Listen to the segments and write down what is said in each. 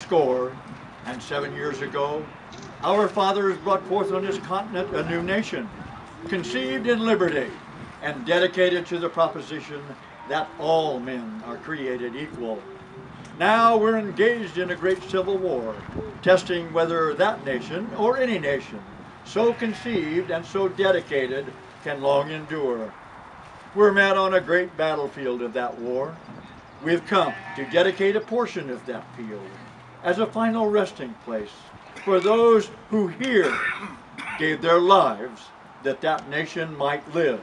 67 years ago, our fathers brought forth on this continent a new nation, conceived in liberty and dedicated to the proposition that all men are created equal. Now we're engaged in a great civil war, testing whether that nation or any nation so conceived and so dedicated can long endure. We're met on a great battlefield of that war. We've come to dedicate a portion of that field as a final resting place for those who here gave their lives that that nation might live.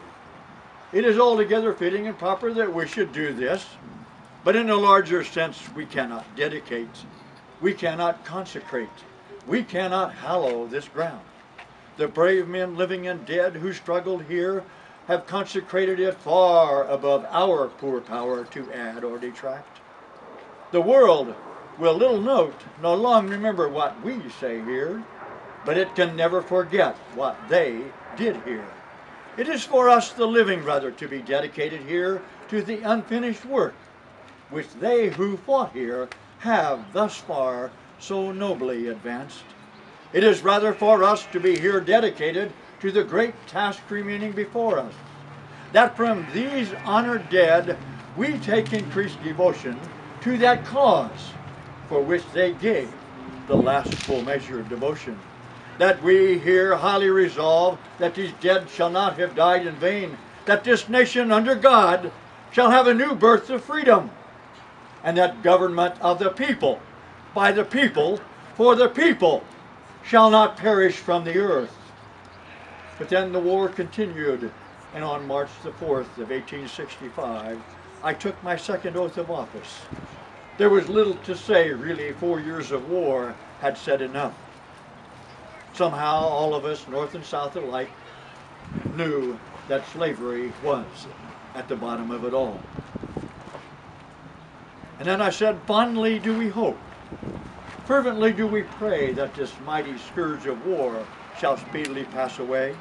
It is altogether fitting and proper that we should do this, but in a larger sense we cannot dedicate, we cannot consecrate, we cannot hallow this ground. The brave men living and dead who struggled here have consecrated it far above our poor power to add or detract. The world will little note nor long remember what we say here, but it can never forget what they did here. It is for us, the living, rather, to be dedicated here to the unfinished work which they who fought here have thus far so nobly advanced. It is rather for us to be here dedicated to the great task remaining before us, that from these honored dead we take increased devotion to that cause for which they gave the last full measure of devotion, that we here highly resolve that these dead shall not have died in vain, that this nation under God shall have a new birth of freedom, and that government of the people, by the people, for the people, shall not perish from the earth. But then the war continued, and on March the 4th of 1865, I took my second oath of office. There was little to say, really. 4 years of war had said enough. Somehow all of us, North and South alike, knew that slavery was at the bottom of it all. And then I said, fondly do we hope, fervently do we pray that this mighty scourge of war shall speedily pass away.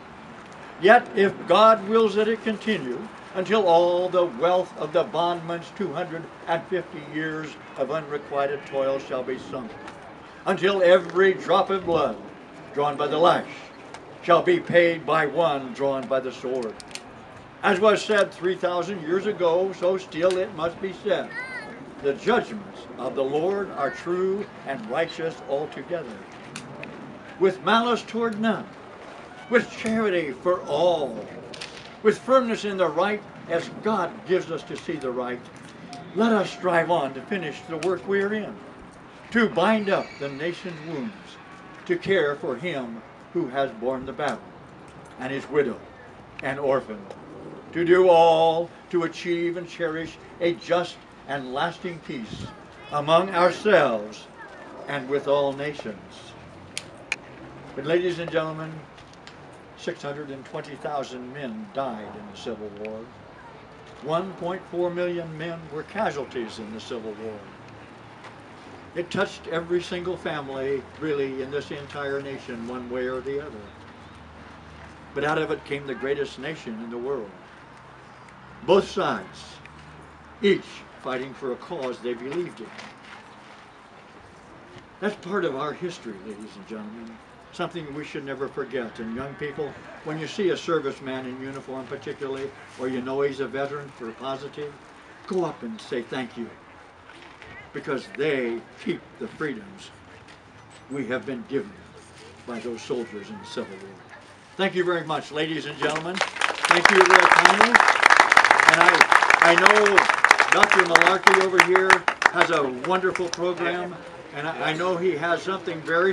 Yet if God wills that it continue until all the wealth of the bondman's 250 years of unrequited toil shall be sunk, until every drop of blood drawn by the lash shall be paid by one drawn by the sword. As was said 3,000 years ago, so still it must be said, the judgments of the Lord are true and righteous altogether, with malice toward none, with charity for all, with firmness in the right as God gives us to see the right. Let us strive on to finish the work we are in, to bind up the nation's wounds, to care for him who has borne the battle, and his widow and orphan, to do all to achieve and cherish a just and lasting peace among ourselves and with all nations. But ladies and gentlemen, 620,000 men died in the Civil War. 1.4 million men were casualties in the Civil War. It touched every single family, really, in this entire nation, one way or the other. But out of it came the greatest nation in the world. Both sides, each fighting for a cause they believed in. That's part of our history, ladies and gentlemen. Something we should never forget. And young people, when you see a serviceman in uniform particularly, or you know he's a veteran for a positive, go up and say thank you. Because they keep the freedoms we have been given by those soldiers in the Civil War. Thank you very much, ladies and gentlemen. Thank you real kindly. And I know Dr. Malarkey over here has a wonderful program, and I know he has something very